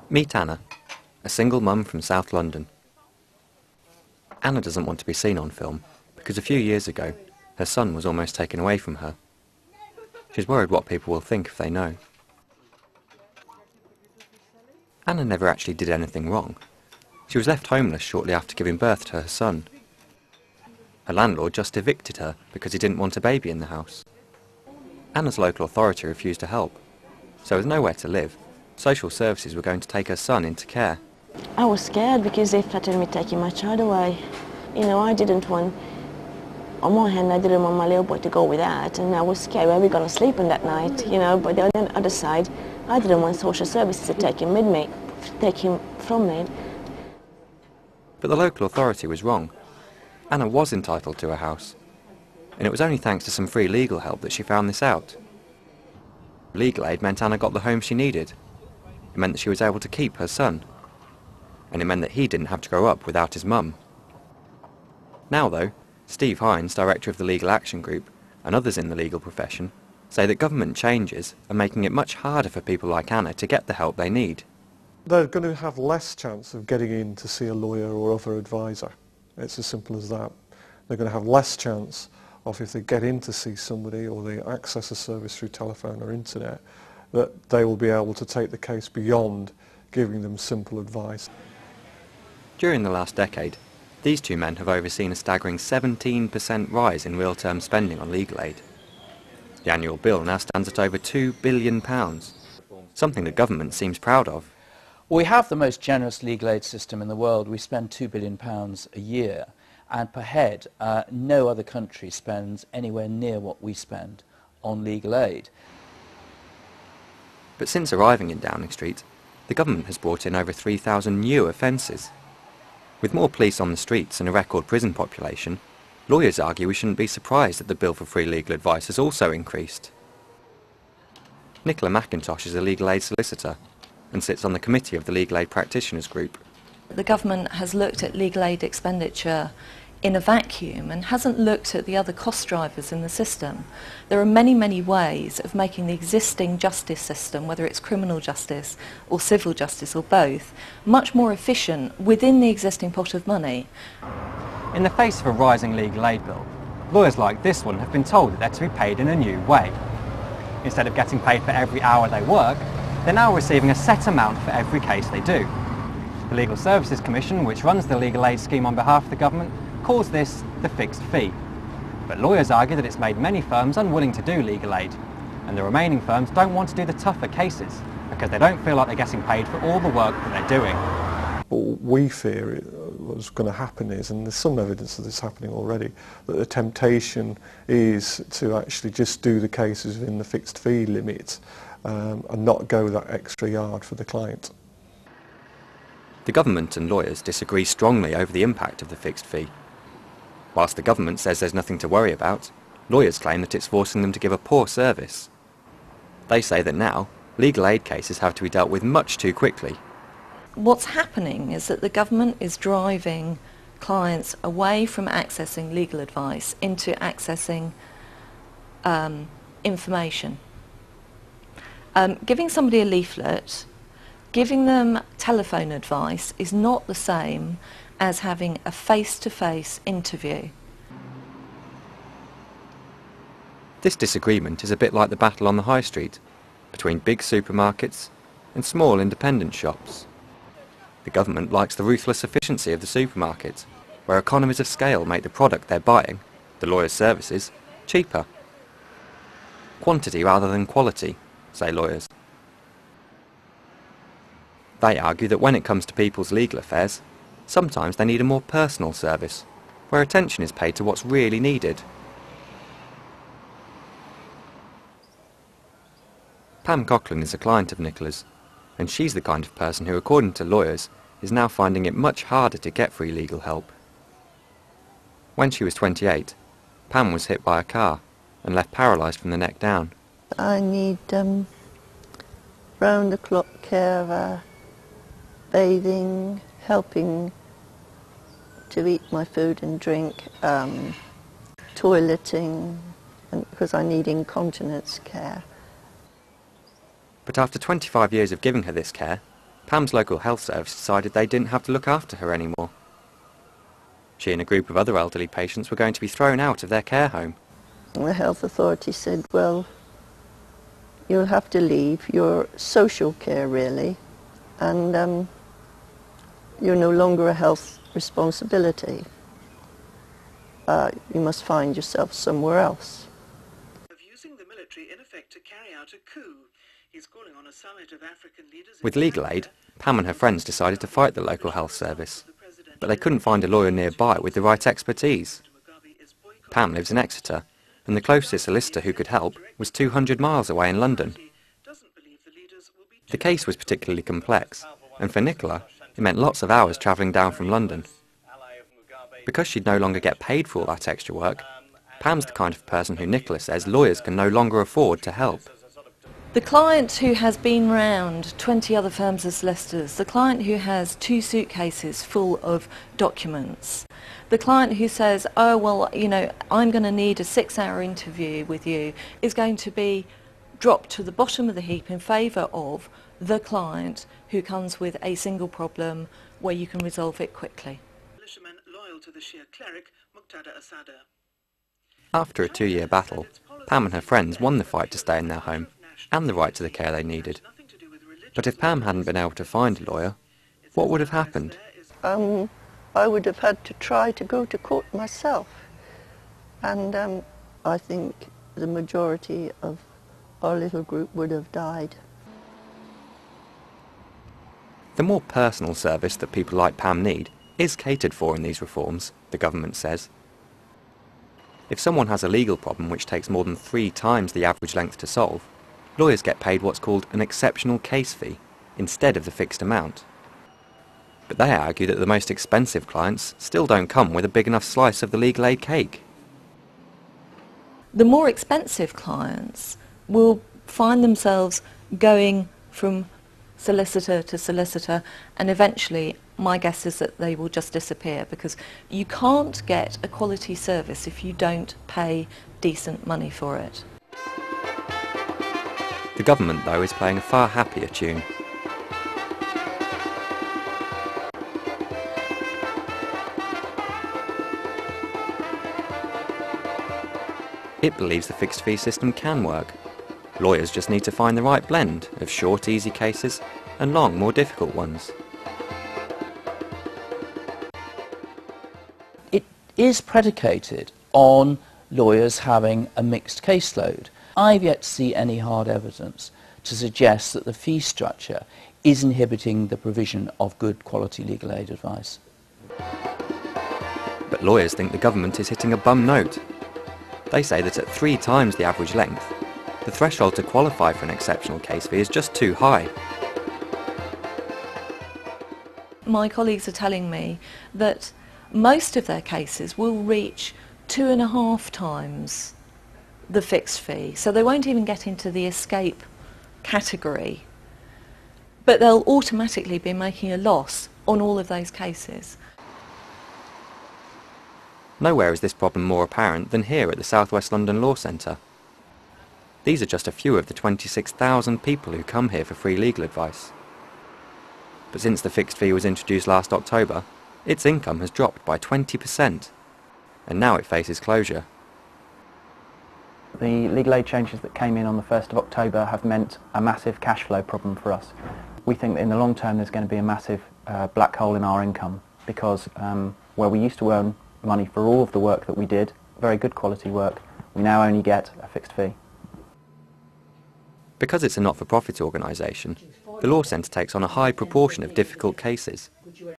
Meet Anna, a single mum from South London. Anna doesn't want to be seen on film because a few years ago her son was almost taken away from her. She's worried what people will think if they know. Anna never actually did anything wrong. She was left homeless shortly after giving birth to her son. Her landlord just evicted her because he didn't want a baby in the house. Anna's local authority refused to help, so with nowhere to live, social services were going to take her son into care. I was scared because they threatened me taking my child away. You know, I didn't want, on one hand I didn't want my little boy to go without, and I was scared where we're going to sleep on that night, you know, but on the other side, I didn't want social services to take him with me, take him from me. But the local authority was wrong. Anna was entitled to a house, and it was only thanks to some free legal help that she found this out. Legal aid meant Anna got the home she needed. It meant that she was able to keep her son, and it meant that he didn't have to grow up without his mum. Now though, Steve Hines, director of the Legal Action Group, and others in the legal profession, say that government changes are making it much harder for people like Anna to get the help they need. They're going to have less chance of getting in to see a lawyer or other advisor. It's as simple as that. They're going to have less chance of, if they get in to see somebody or they access a service through telephone or internet, that they will be able to take the case beyond giving them simple advice. During the last decade, these two men have overseen a staggering 17% rise in real-term spending on legal aid. The annual bill now stands at over £2 billion, something the government seems proud of. We have the most generous legal aid system in the world. We spend £2 billion a year, and per head, no other country spends anywhere near what we spend on legal aid. But since arriving in Downing Street, the government has brought in over 3,000 new offences. With more police on the streets and a record prison population, lawyers argue we shouldn't be surprised that the bill for free legal advice has also increased. Nicola McIntosh is a legal aid solicitor and sits on the committee of the Legal Aid Practitioners Group. The government has looked at legal aid expenditure in a vacuum and hasn't looked at the other cost drivers in the system. There are many, many ways of making the existing justice system, whether it's criminal justice or civil justice or both, much more efficient within the existing pot of money. In the face of a rising legal aid bill, lawyers like this one have been told that they're to be paid in a new way. Instead of getting paid for every hour they work, they're now receiving a set amount for every case they do. The Legal Services Commission, which runs the legal aid scheme on behalf of the government, calls this the fixed fee. But lawyers argue that it's made many firms unwilling to do legal aid, and the remaining firms don't want to do the tougher cases because they don't feel like they're getting paid for all the work that they're doing. What we fear what's going to happen is, and there's some evidence of this happening already, that the temptation is to actually just do the cases within the fixed fee limit and not go that extra yard for the client. The government and lawyers disagree strongly over the impact of the fixed fee. Whilst the government says there's nothing to worry about, lawyers claim that it's forcing them to give a poor service. They say that now, legal aid cases have to be dealt with much too quickly. What's happening is that the government is driving clients away from accessing legal advice into accessing information. Giving somebody a leaflet, giving them telephone advice is not the same as having a face-to-face interview. This disagreement is a bit like the battle on the high street between big supermarkets and small independent shops. The government likes the ruthless efficiency of the supermarket, where economies of scale make the product they're buying, the lawyer's services, cheaper. Quantity rather than quality, say lawyers. They argue that when it comes to people's legal affairs, sometimes they need a more personal service, where attention is paid to what's really needed. Pam Coughlin is a client of Nicola's, and she's the kind of person who, according to lawyers, is now finding it much harder to get free legal help. When she was 28, Pam was hit by a car and left paralysed from the neck down. I need round-the-clock care, bathing, helping to eat my food and drink, toileting, because I need incontinence care. But after 25 years of giving her this care, Pam's local health service decided they didn't have to look after her anymore. She and a group of other elderly patients were going to be thrown out of their care home. The health authority said, well, you'll have to leave your social care really, and you're no longer a health responsibility. You must find yourself somewhere else. Using the military in effect to carry out a coup. He's calling on a summit of African leaders. With legal aid, Pam and her friends decided to fight the local health service, but they couldn't find a lawyer nearby with the right expertise. Pam lives in Exeter, and the closest solicitor who could help was 200 miles away in London. The case was particularly complex, and for Nicola, it meant lots of hours travelling down from London. Because she'd no longer get paid for all that extra work, Pam's the kind of person who Nicola says lawyers can no longer afford to help. The client who has been round 20 other firms of solicitors, the client who has 2 suitcases full of documents, the client who says, oh, well, you know, I'm going to need a 6-hour interview with you, is going to be dropped to the bottom of the heap in favour of the client who comes with a single problem where you can resolve it quickly. Loyal to the Shia cleric, Muqtada Asada. After a 2-year battle, Pam and her friends won the fight to stay in their home, and the right to the care they needed. But if Pam hadn't been able to find a lawyer, what would have happened? I would have had to try to go to court myself, and I think the majority of our little group would have died. The more personal service that people like Pam need is catered for in these reforms, the government says. If someone has a legal problem which takes more than 3 times the average length to solve, lawyers get paid what's called an exceptional case fee, instead of the fixed amount. But they argue that the most expensive clients still don't come with a big enough slice of the legal aid cake. The more expensive clients will find themselves going from solicitor to solicitor, and eventually my guess is that they will just disappear, because you can't get a quality service if you don't pay decent money for it. The government, though, is playing a far happier tune. It believes the fixed fee system can work. Lawyers just need to find the right blend of short, easy cases and long, more difficult ones. It is predicated on lawyers having a mixed caseload. I've yet to see any hard evidence to suggest that the fee structure is inhibiting the provision of good quality legal aid advice. But lawyers think the government is hitting a bum note. They say that at 3 times the average length, the threshold to qualify for an exceptional case fee is just too high. My colleagues are telling me that most of their cases will reach 2.5 times the fixed fee, so they won't even get into the escape category, but they'll automatically be making a loss on all of those cases. Nowhere is this problem more apparent than here at the South West London Law Centre. These are just a few of the 26,000 people who come here for free legal advice. But since the fixed fee was introduced last October, its income has dropped by 20%, and now it faces closure. The legal aid changes that came in on the 1st of October have meant a massive cash flow problem for us. We think that in the long term there's going to be a massive black hole in our income, because where we used to earn money for all of the work that we did, very good quality work, we now only get a fixed fee. Because it's a not-for-profit organisation, the Law Centre takes on a high proportion of difficult cases.